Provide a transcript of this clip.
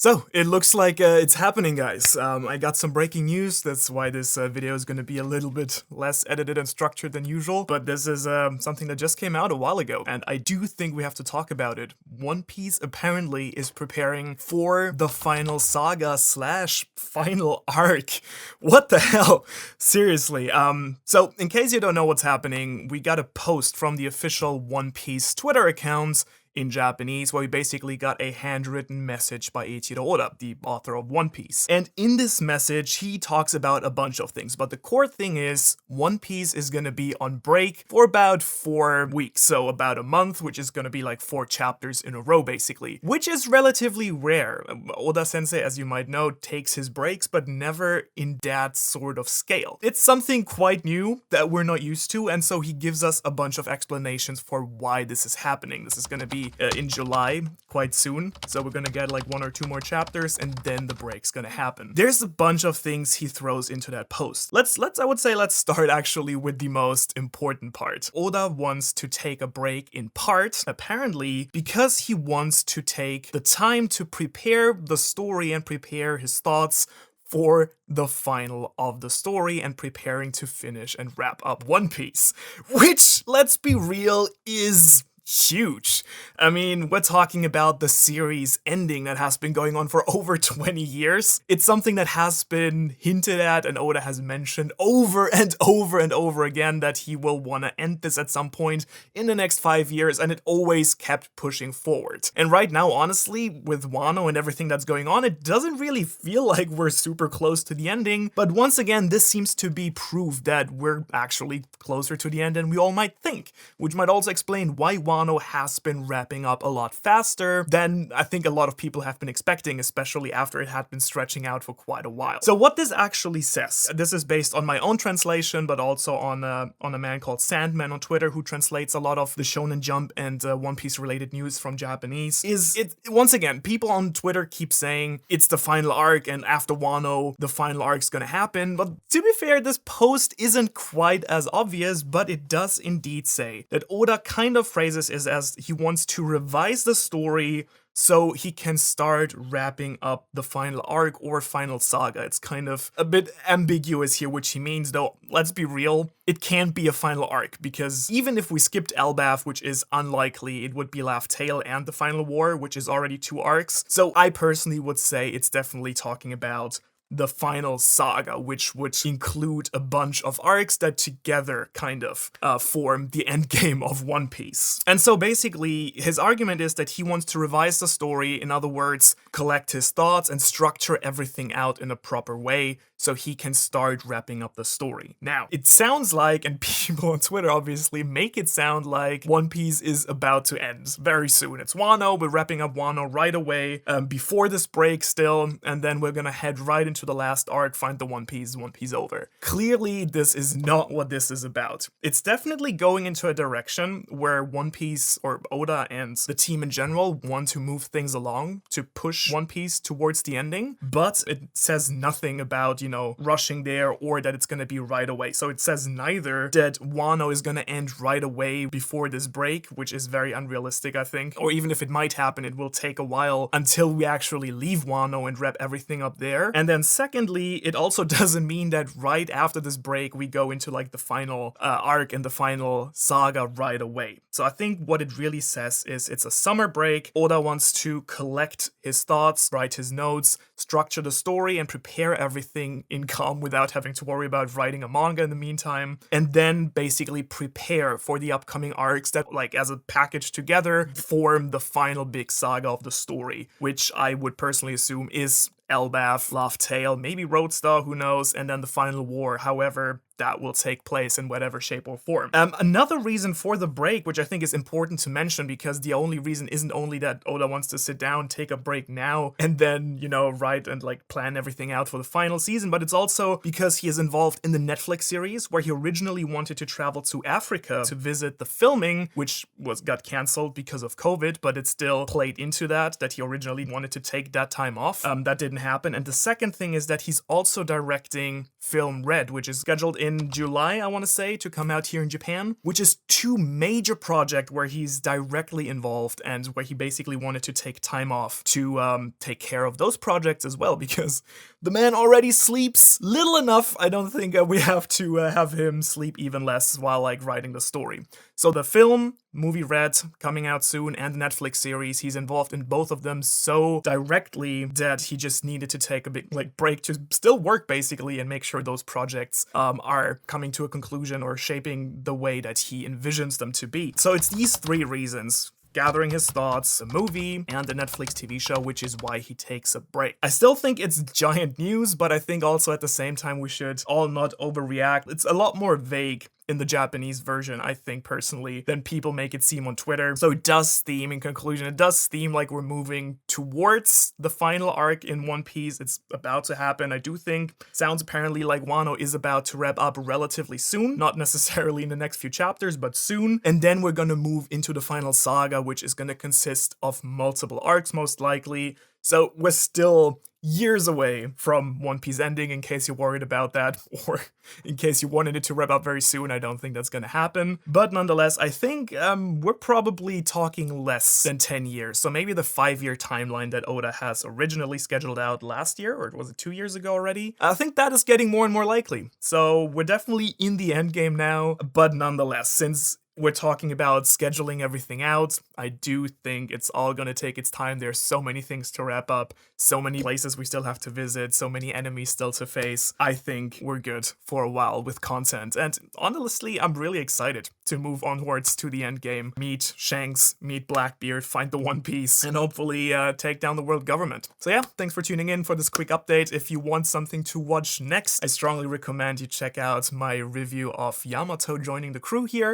So, it looks like it's happening, guys. I got some breaking news. That's why this video is going to be a little bit less edited and structured than usual. But this is something that just came out a while ago, and I do think we have to talk about it. One Piece apparently is preparing for the final saga / final arc. What the hell? Seriously. So, in case you don't know what's happening, we got a post from the official One Piece Twitter account in Japanese, where we basically got a handwritten message by Eiichiro Oda, the author of One Piece. And in this message, he talks about a bunch of things, but the core thing is One Piece is gonna be on break for about 4 weeks, so about a month, which is gonna be like 4 chapters in a row, basically, which is relatively rare. Oda-sensei, as you might know, takes his breaks, but never in that sort of scale. It's something quite new that we're not used to, and so he gives us a bunch of explanations for why this is happening. This is gonna be in July, quite soon, so we're gonna get like 1 or 2 more chapters, and then the break's gonna happen. There's a bunch of things he throws into that post. Let's start actually with the most important part. Oda wants to take a break in part, apparently, because he wants to take the time to prepare the story and prepare his thoughts for the final of the story and preparing to finish and wrap up One Piece, which, let's be real, is huge. I mean, we're talking about the series ending that has been going on for over 20 years. It's something that has been hinted at, and Oda has mentioned over and over and over again that he will want to end this at some point in the next 5 years, and it always kept pushing forward. And right now, honestly, with Wano and everything that's going on, it doesn't really feel like we're super close to the ending, but once again, this seems to be proof that we're actually closer to the end than we all might think, which might also explain why Wano has been wrapping up a lot faster than I think a lot of people have been expecting, especially after it had been stretching out for quite a while. So what this actually says, this is based on my own translation, but also on a man called Sandman on Twitter who translates a lot of the Shonen Jump and One Piece related news from Japanese, is it once again, people on Twitter keep saying it's the final arc and after Wano, the final arc's gonna happen, but to be fair, this post isn't quite as obvious, but it does indeed say that Oda kind of phrases it as he wants to revise the story so he can start wrapping up the final arc or final saga. It's kind of a bit ambiguous here, which he means, though, let's be real, it can't be a final arc, because even if we skipped Elbaf, which is unlikely, it would be Laugh Tale and the Final War, which is already 2 arcs. So I personally would say it's definitely talking about the final saga, which would include a bunch of arcs that together kind of form the endgame of One Piece. And so basically, his argument is that he wants to revise the story, in other words, collect his thoughts and structure everything out in a proper way so he can start wrapping up the story. Now, it sounds like, and people on Twitter obviously make it sound like, One Piece is about to end very soon. It's Wano, we're wrapping up Wano right away, before this break still, and then we're gonna head right into the last arc, find the One Piece over. Clearly, this is not what this is about. It's definitely going into a direction where One Piece, or Oda and the team in general, want to move things along, to push One Piece towards the ending, but it says nothing about, you know, rushing there or that it's gonna be right away. So it says neither that Wano is gonna end right away before this break, which is very unrealistic, I think, or even if it might happen, it will take a while until we actually leave Wano and wrap everything up there. And then secondly, it also doesn't mean that right after this break we go into like the final arc and the final saga right away. So I think what it really says is it's a summer break. Oda wants to collect his thoughts, write his notes, structure the story, and prepare everything in calm without having to worry about writing a manga in the meantime, and then basically prepare for the upcoming arcs that, like, as a package together, form the final big saga of the story, which I would personally assume is Elbaf, Laugh Tale, maybe Roadstar, who knows, and then the Final War, however that will take place in whatever shape or form. Another reason for the break, which I think is important to mention, because the only reason isn't only that Oda wants to sit down, take a break now, and then, you know, write and like plan everything out for the final season, but it's also because he is involved in the Netflix series, where he originally wanted to travel to Africa to visit the filming, which got cancelled because of COVID, but it still played into that he originally wanted to take that time off. That didn't happen. And the second thing is that he's also directing film Red, which is scheduled in July, I want to say, to come out here in Japan, which is two major projects where he's directly involved and where he basically wanted to take time off to take care of those projects as well, because the man already sleeps little enough. I don't think we have to have him sleep even less while like writing the story. So the film, movie Red, coming out soon, and the Netflix series, he's involved in both of them so directly that he just needed to take a big like break to still work basically and make sure those projects are coming to a conclusion or shaping the way that he envisions them to be. So it's these three reasons: gathering his thoughts, a movie, and a Netflix TV show, which is why he takes a break. I still think it's giant news, but I think also at the same time we should all not overreact. It's a lot more vague in the Japanese version, I think personally, than people make it seem on Twitter. So it does seem, in conclusion, it does seem like we're moving towards the final arc in One Piece. It's about to happen. I do think, sounds apparently like Wano is about to wrap up relatively soon, not necessarily in the next few chapters, but soon. And then we're gonna move into the final saga, which is gonna consist of multiple arcs, most likely. So we're still years away from One Piece ending, in case you're worried about that, or in case you wanted it to wrap up very soon. I don't think that's gonna happen. But nonetheless, I think we're probably talking less than 10 years. So maybe the 5-year timeline that Oda has originally scheduled out last year, or was it 2 years ago already? I think that is getting more and more likely. So we're definitely in the end game now, but nonetheless, since we're talking about scheduling everything out, I do think it's all gonna take its time. There's so many things to wrap up, so many places we still have to visit, so many enemies still to face. I think we're good for a while with content. And honestly, I'm really excited to move onwards to the end game. Meet Shanks, meet Blackbeard, find the One Piece, and hopefully take down the world government. So yeah, thanks for tuning in for this quick update. If you want something to watch next, I strongly recommend you check out my review of Yamato joining the crew here.